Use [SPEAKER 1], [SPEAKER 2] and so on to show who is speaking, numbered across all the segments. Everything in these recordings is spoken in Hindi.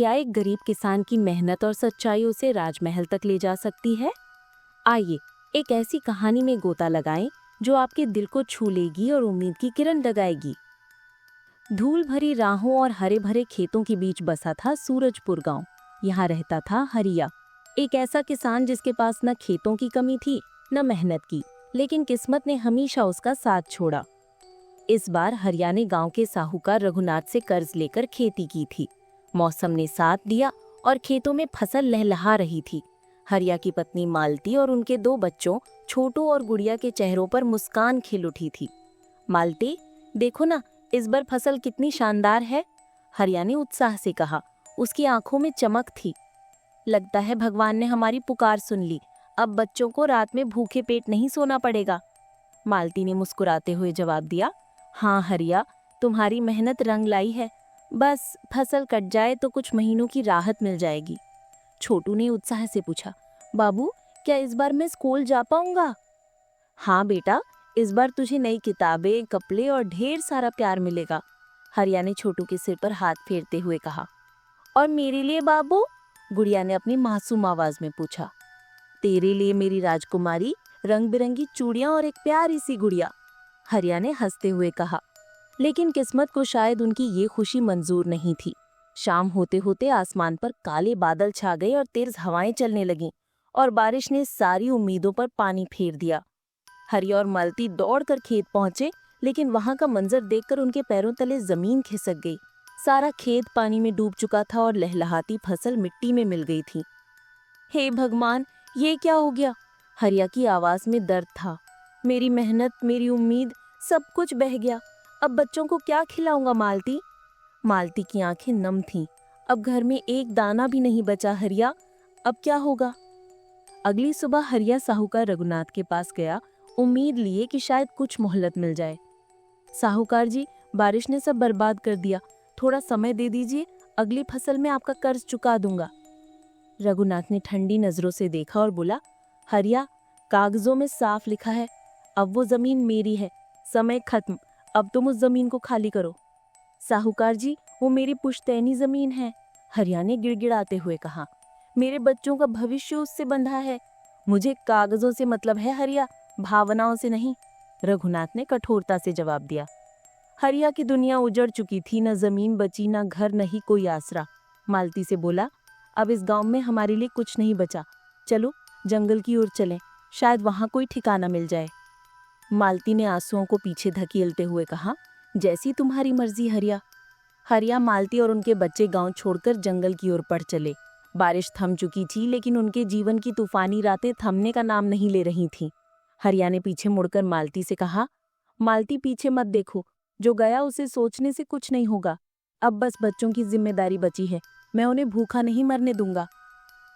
[SPEAKER 1] क्या एक गरीब किसान की मेहनत और सच्चाई उसे राजमहल तक ले जा सकती है? आइए एक ऐसी कहानी में गोता लगाएं जो आपके दिल को छू लेगी और उम्मीद की किरण जगाएगी। धूल भरी राहों और हरे भरे खेतों के बीच बसा था सूरजपुर गांव। यहाँ रहता था हरिया, एक ऐसा किसान जिसके पास न खेतों की कमी थी न मेहनत की, लेकिन किस्मत ने हमेशा उसका साथ छोड़ा। इस बार हरिया ने गांव के साहूकार रघुनाथ से कर्ज लेकर खेती की थी। मौसम ने साथ दिया और खेतों में फसल लहलहा रही थी। हरिया की पत्नी मालती और उनके 2 बच्चों छोटू और गुड़िया के चेहरों पर मुस्कान खिल उठी थी। मालती, देखो ना, इस बार फसल कितनी शानदार है, हरिया ने उत्साह से कहा। उसकी आंखों में चमक थी। लगता है भगवान ने हमारी पुकार सुन ली, अब बच्चों को रात में भूखे पेट नहीं सोना पड़ेगा। मालती ने मुस्कुराते हुए जवाब दिया, हाँ हरिया, तुम्हारी मेहनत रंग लाई है। बस फसल कट जाए तो कुछ महीनों की राहत मिल जाएगी। छोटू ने उत्साह से पूछा, बाबू, क्या इस बार मैं स्कूल जा पाऊंगा? हाँ बेटा, इस बार तुझे नई किताबें, कपड़े और ढेर सारा प्यार मिलेगा, हरिया ने छोटू के सिर पर हाथ फेरते हुए कहा। और मेरे लिए बाबू? गुड़िया ने अपनी मासूम आवाज में पूछा। तेरे लिए मेरी राजकुमारी, रंग बिरंगी चूड़ियां और एक प्यारी सी गुड़िया, हरिया ने हंसते हुए कहा। लेकिन किस्मत को शायद उनकी ये खुशी मंजूर नहीं थी। शाम होते होते आसमान पर काले बादल छा गए और तेज हवाएं चलने लगीं और बारिश ने सारी उम्मीदों पर पानी फेर दिया। हरिया और मालती दौड़कर खेत पहुंचे, लेकिन वहां का मंजर देखकर उनके पैरों तले जमीन खिसक गई। सारा खेत पानी में डूब चुका था और लहलहाती फसल मिट्टी में मिल गई थी। हे भगवान, ये क्या हो गया? हरिया की आवाज में दर्द था। मेरी मेहनत, मेरी उम्मीद, सब कुछ बह गया। अब बच्चों को क्या खिलाऊंगा मालती? मालती की आंखें नम थीं। अब घर में एक दाना भी नहीं बचा हरिया, अब क्या होगा? अगली सुबह हरिया साहूकार रघुनाथ के पास गया, उम्मीद लिए कि शायद कुछ मोहलत मिल जाए। साहूकार जी, बारिश ने सब बर्बाद कर दिया, थोड़ा समय दे दीजिए, अगली फसल में आपका कर्ज चुका दूंगा। रघुनाथ ने ठंडी नजरों से देखा और बोला, हरिया, कागजों में साफ लिखा है, अब वो जमीन मेरी है, समय खत्म, अब तुम उस जमीन को खाली करो। साहूकार जी, वो मेरी पुश्तैनी जमीन है, हरिया ने गिड़गिड़ाते हुए कहा। मेरे बच्चों का भविष्य उससे बंधा है। मुझे कागजों से मतलब है हरिया, भावनाओं से नहीं, रघुनाथ ने कठोरता से जवाब दिया। हरिया की दुनिया उजड़ चुकी थी, न जमीन बची, न घर, न ही कोई आसरा। मालती से बोला, अब इस गांव में हमारे लिए कुछ नहीं बचा, चलो जंगल की ओर चलें, शायद वहां कोई ठिकाना मिल जाए। मालती ने आंसुओं को पीछे धकेलते हुए कहा, जैसी तुम्हारी मर्जी हरिया। हरिया, मालती और उनके बच्चे गांव छोड़कर जंगल की ओर बढ़ चले। बारिश थम चुकी थी, लेकिन उनके जीवन की तूफानी रातें थमने का नाम नहीं ले रही थीं। हरिया ने पीछे मुड़कर मालती से कहा, मालती, पीछे मत देखो, जो गया उसे सोचने से कुछ नहीं होगा। अब बस बच्चों की जिम्मेदारी बची है, मैं उन्हें भूखा नहीं मरने दूंगा।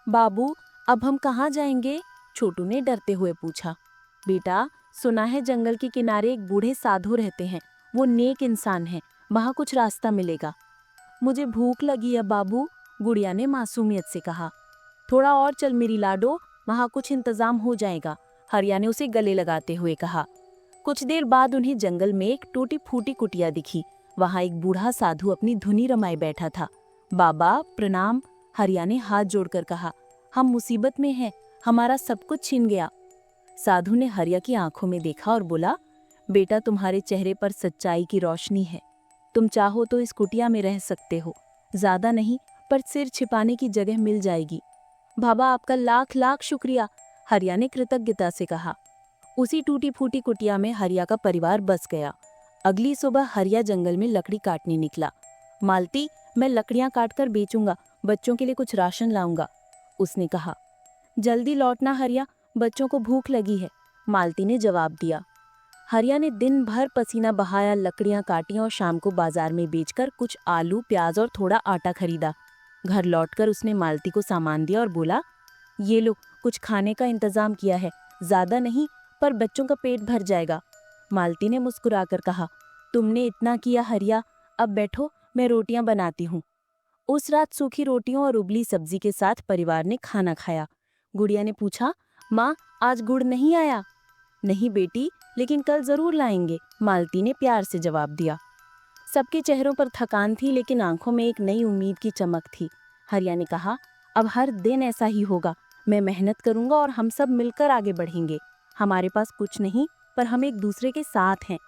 [SPEAKER 1] बाबू, अब हम कहाँ जाएंगे? छोटू ने डरते हुए पूछा। बेटा, सुना है जंगल के किनारे एक बूढ़े साधु रहते हैं, वो नेक इंसान हैं, वहाँ कुछ रास्ता मिलेगा। मुझे भूख लगी है बाबू, गुड़िया ने मासूमियत से कहा। थोड़ा और चल मेरी लाडो, वहाँ कुछ इंतजाम हो जाएगा, हरिया ने उसे गले लगाते हुए कहा। कुछ देर बाद उन्हें जंगल में एक टूटी फूटी कुटिया दिखी। वहाँ एक बूढ़ा साधु अपनी धुनी रमाए बैठा था। बाबा प्रणाम, हरिया ने हाथ जोड़कर कहा। हम मुसीबत में हैं, हमारा सब कुछ छिन गया। साधु ने हरिया की आंखों में देखा और बोला, बेटा, तुम्हारे चेहरे पर सच्चाई की रोशनी है, तुम चाहो तो इस कुटिया में रह सकते हो, ज्यादा नहीं पर सिर छिपाने की जगह मिल जाएगी। बाबा, आपका लाख लाख शुक्रिया, हरिया ने कृतज्ञता से कहा। उसी टूटी फूटी कुटिया में हरिया का परिवार बस गया। अगली सुबह हरिया जंगल में लकड़ी काटने निकला। मालती, मैं लकड़ियां काटकर बेचूंगा, बच्चों के लिए कुछ राशन लाऊंगा, उसने कहा। जल्दी लौटना हरिया, बच्चों को भूख लगी है, मालती ने जवाब दिया। हरिया ने दिन भर पसीना बहाया, लकड़ियां काटी और शाम को बाजार में बेचकर कुछ आलू, प्याज और थोड़ा आटा खरीदा। घर लौटकर उसने मालती को सामान दिया और बोला, ये लो, कुछ खाने का इंतजाम किया है, ज्यादा नहीं पर बच्चों का पेट भर जाएगा। मालती ने मुस्कुराकर कहा, तुमने इतना किया हरिया, अब बैठो, मैं रोटियां बनाती हूँ। उस रात सूखी रोटियों और उबली सब्जी के साथ परिवार ने खाना खाया। गुड़िया ने पूछा, माँ, आज गुड़ नहीं आया? नहीं बेटी, लेकिन कल जरूर लाएंगे, मालती ने प्यार से जवाब दिया। सबके चेहरों पर थकान थी, लेकिन आंखों में एक नई उम्मीद की चमक थी। हरिया ने कहा, अब हर दिन ऐसा ही होगा। मैं मेहनत करूंगा और हम सब मिलकर आगे बढ़ेंगे। हमारे पास कुछ नहीं, पर हम एक दूसरे के साथ हैं।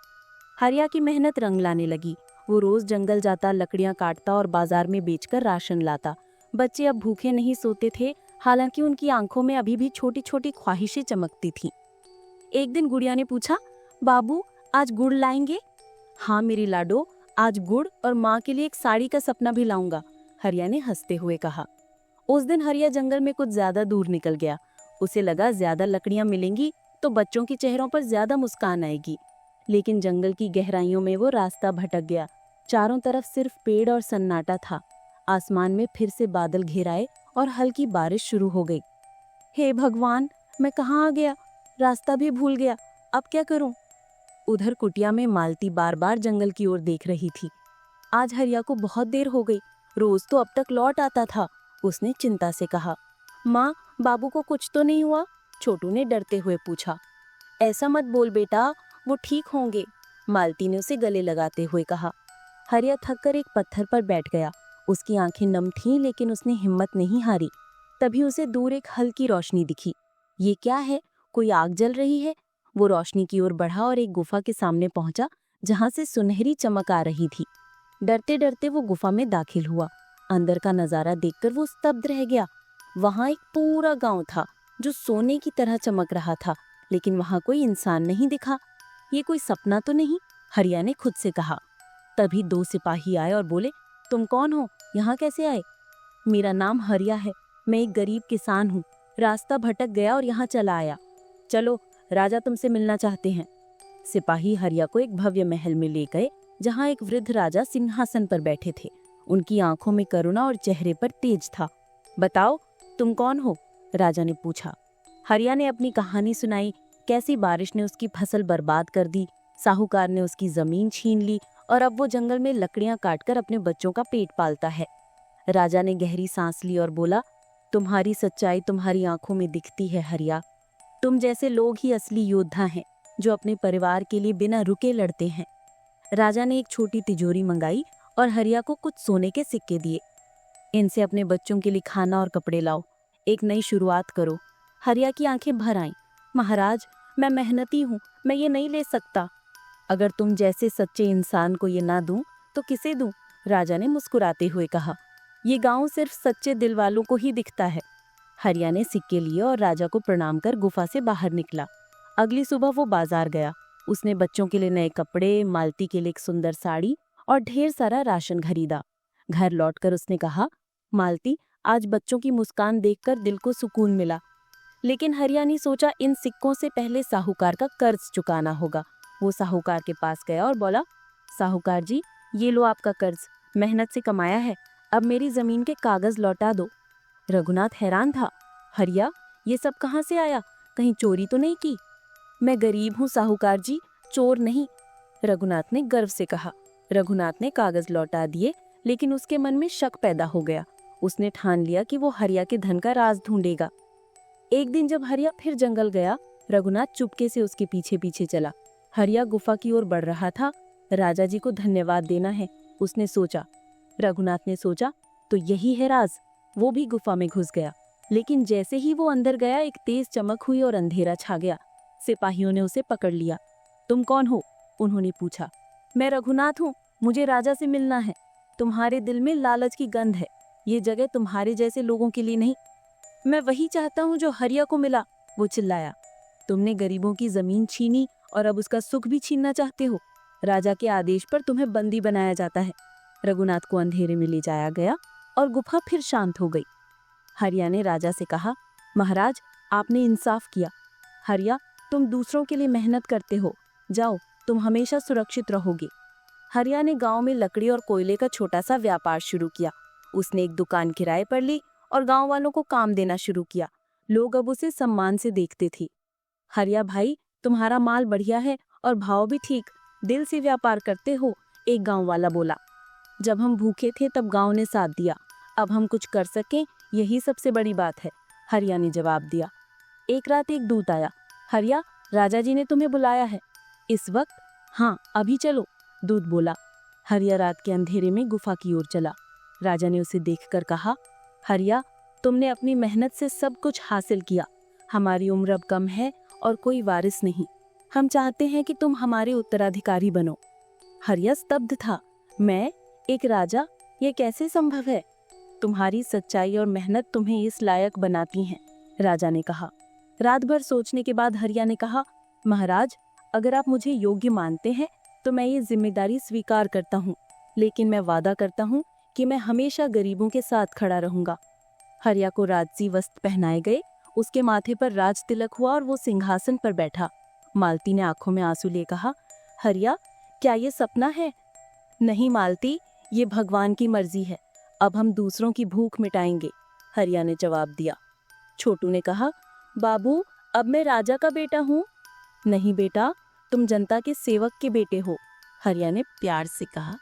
[SPEAKER 1] हरिया की मेहनत रंग लाने लगी। वो रोज जंगल जाता, लकड़ियां काटता और बाजार में बेचकर राशन लाता। बच्चे अब भूखे नहीं सोते थे, हालांकि उनकी आंखों में अभी भी छोटी छोटी ख्वाहिशें चमकती थीं। एक दिन गुड़िया ने पूछा, बाबू आज गुड़ लाएंगे? हाँ मेरी लाडो, आज गुड़ और माँ के लिए एक साड़ी का सपना भी लाऊंगा, हरिया ने हंसते हुए कहा। उस दिन हरिया जंगल में कुछ ज्यादा दूर निकल गया। उसे लगा ज्यादा लकड़ियां मिलेंगी तो बच्चों के चेहरों पर ज्यादा मुस्कान आएगी। लेकिन जंगल की गहराइयों में वो रास्ता भटक गया। चारों तरफ सिर्फ पेड़ और सन्नाटा था। आसमान में फिर से बादल घिर आए और हल्की बारिश शुरू हो गई। हे भगवान, मैं कहाँ आ गया? रास्ता भी भूल गया। अब क्या करूं? उधर कुटिया में मालती बार बार जंगल की ओर देख रही थी। आज हरिया को बहुत देर हो गई। रोज तो अब तक लौट आता था। उसने चिंता से कहा, माँ, बाबू को कुछ तो नहीं हुआ? छोटू ने डरते हुए पूछा। ऐसा मत बोल बेटा, वो ठीक होंगे, मालती ने उसे गले लगाते हुए कहा। हरिया थककर एक पत्थर पर बैठ गया। उसकी आंखें नम थीं, लेकिन उसने हिम्मत नहीं हारी। तभी उसे दूर एक हल्की रोशनी दिखी। ये क्या है? कोई आग जल रही है? वो रोशनी की ओर बढ़ा और एक गुफा के सामने पहुंचा, जहां से सुनहरी चमक आ रही थी। डरते डरते वो गुफा में दाखिल हुआ। अंदर का नजारा देखकर वो स्तब्ध रह गया। वहां एक पूरा गांव था जो सोने की तरह चमक रहा था, लेकिन वहां कोई इंसान नहीं दिखा। ये कोई सपना तो नहीं? हरिया ने खुद से कहा। तभी 2 सिपाही आए और बोले, तुम कौन हो? यहाँ कैसे आए? मेरा नाम हरिया है। मैं एक गरीब किसान हूँ। रास्ता भटक गया और यहाँ चला आया। चलो, राजा तुमसे मिलना चाहते हैं। सिपाही हरिया को एक भव्य महल में ले गए, जहाँ एक वृद्ध राजा सिंहासन पर बैठे थे। उनकी आंखों में करुणा और चेहरे पर तेज था। बताओ, तुम कौन हो? राजा ने पूछा। हरिया ने अपनी कहानी सुनाई। कैसी बारिश ने उसकी फसल बर्बाद कर दी, साहूकार ने उसकी जमीन छीन ली और अब वो जंगल में लकड़ियां काटकर अपने बच्चों का पेट पालता है। राजा ने गहरी सांस ली और बोला, तुम्हारी सच्चाई तुम्हारी आंखों में दिखती है हरिया। तुम जैसे लोग ही असली योद्धा हैं, जो अपने परिवार के लिए बिना रुके लड़ते हैं। राजा ने एक छोटी तिजोरी मंगाई और हरिया को कुछ सोने के सिक्के दिए। इनसे अपने बच्चों के लिए खाना और कपड़े लाओ, एक नई शुरुआत करो। हरिया की आंखें भर आईं। महाराज, मैं मेहनती हूँ, मैं ये नहीं ले सकता। अगर तुम जैसे सच्चे इंसान को ये ना दूं तो किसे दूं? राजा ने मुस्कुराते हुए कहा। ये गांव सिर्फ सच्चे दिल वालों को ही दिखता है। हरिया ने सिक्के लिए और राजा को प्रणाम कर गुफा से बाहर निकला। अगली सुबह वो बाजार गया। उसने बच्चों के लिए नए कपड़े, मालती के लिए एक सुंदर साड़ी और ढेर सारा राशन खरीदा। घर लौटकर उसने कहा, मालती, आज बच्चों की मुस्कान देखकर दिल को सुकून मिला। लेकिन हरिया ने सोचा, इन सिक्कों से पहले साहूकार का कर्ज चुकाना होगा। वो साहूकार के पास गया और बोला, साहूकार जी, ये लो आपका कर्ज, मेहनत से कमाया है। अब मेरी जमीन के कागज लौटा दो। रघुनाथ हैरान था। हरिया, ये सब कहाँ से आया? कहीं चोरी तो नहीं की? मैं गरीब हूँ साहूकार जी, चोर नहीं, रघुनाथ ने गर्व से कहा। रघुनाथ ने कागज लौटा दिए, लेकिन उसके मन में शक पैदा हो गया। उसने ठान लिया कि वो हरिया के धन का राज ढूंढेगा। एक दिन जब हरिया फिर जंगल गया, रघुनाथ चुपके से उसके पीछे पीछे चला। हरिया गुफा की ओर बढ़ रहा था। राजा जी को धन्यवाद देना है, उसने सोचा। रघुनाथ ने सोचा, तो यही है राज। वो भी गुफा में घुस गया। लेकिन जैसे ही वो अंदर गया, एक तेज चमक हुई और अंधेरा छा गया। सिपाहियों ने उसे पकड़ लिया। तुम कौन हो? उन्होंने पूछा। मैं रघुनाथ हूँ, मुझे राजा से मिलना है। तुम्हारे दिल में लालच की गंध है, ये जगह तुम्हारे जैसे लोगों के लिए नहीं। मैं वही चाहता हूँ जो हरिया को मिला, वो चिल्लाया। तुमने गरीबों की जमीन छीनी और अब उसका सुख भी छीनना चाहते हो। राजा के आदेश पर तुम्हें बंदी बनाया जाता है। रघुनाथ को अंधेरे में ले जाया गया और गुफा फिर शांत हो गई। हरिया ने राजा से कहा, महाराज, आपने इंसाफ किया। हरिया, तुम दूसरों के लिए मेहनत करते हो, जाओ, तुम हमेशा सुरक्षित रहोगे। हरिया ने गांव में लकड़ी और कोयले का छोटा सा व्यापार शुरू किया। उसने एक दुकान किराए पर ली और गांव वालों को काम देना शुरू किया। लोग अब उसे सम्मान से देखते थे। हरिया भाई, तुम्हारा माल बढ़िया है और भाव भी ठीक, दिल से व्यापार करते हो, एक गांव वाला बोला। जब हम भूखे थे तब गांव ने साथ दिया, अब हम कुछ कर सकें, यही सबसे बड़ी बात है, हरिया ने जवाब दिया। एक रात एक दूत आया। हरिया, राजा जी ने तुम्हें बुलाया है। इस वक्त? हाँ, अभी चलो, दूत बोला। हरिया रात के अंधेरे में गुफा की ओर चला। राजा ने उसे देखकर कहा, हरिया, तुमने अपनी मेहनत से सब कुछ हासिल किया। हमारी उम्र अब कम है और कोई वारिस नहीं। हम चाहते हैं कि तुम हमारे उत्तराधिकारी बनो। हरिया स्तब्ध था। मैं, एक राजा, ये कैसे संभव है? तुम्हारी सच्चाई और मेहनत तुम्हें इस लायक बनाती हैं, राजा ने कहा। रात भर सोचने के बाद हरिया ने कहा, महाराज, अगर आप मुझे योग्य मानते हैं तो मैं ये जिम्मेदारी स्वीकार करता हूँ, लेकिन मैं वादा करता हूँ कि मैं हमेशा गरीबों के साथ खड़ा रहूंगा। हरिया को राजसी वस्त्र पहनाए गए, उसके माथे पर राज तिलक हुआ और वो सिंहासन पर बैठा। मालती ने आंखों में आंसू लिए कहा, हरिया, क्या ये सपना है? नहीं मालती, ये भगवान की मर्जी है। अब हम दूसरों की भूख मिटाएंगे, हरिया ने जवाब दिया। छोटू ने कहा, बाबू, अब मैं राजा का बेटा हूँ। नहीं बेटा, तुम जनता के सेवक के बेटे हो, हरिया ने प्यार से कहा।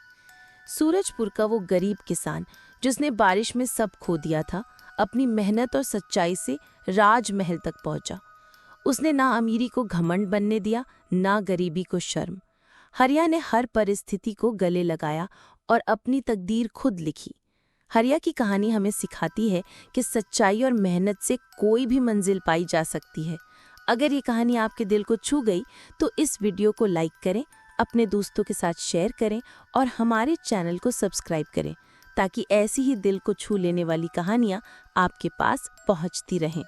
[SPEAKER 1] सूरजपुर का वो गरीब किसान जिसने बारिश में सब खो दिया था, अपनी मेहनत और सच्चाई से राजमहल तक पहुंचा। उसने ना अमीरी को घमंड बनने दिया, ना गरीबी को शर्म। हरिया ने हर परिस्थिति को गले लगाया और अपनी तकदीर खुद लिखी। हरिया की कहानी हमें सिखाती है कि सच्चाई और मेहनत से कोई भी मंजिल पाई जा सकती है। अगर ये कहानी आपके दिल को छू गई तो इस वीडियो को लाइक करें, अपने दोस्तों के साथ शेयर करें और हमारे चैनल को सब्सक्राइब करें ताकि ऐसी ही दिल को छू लेने वाली कहानियाँ आपके पास पहुँचती रहें।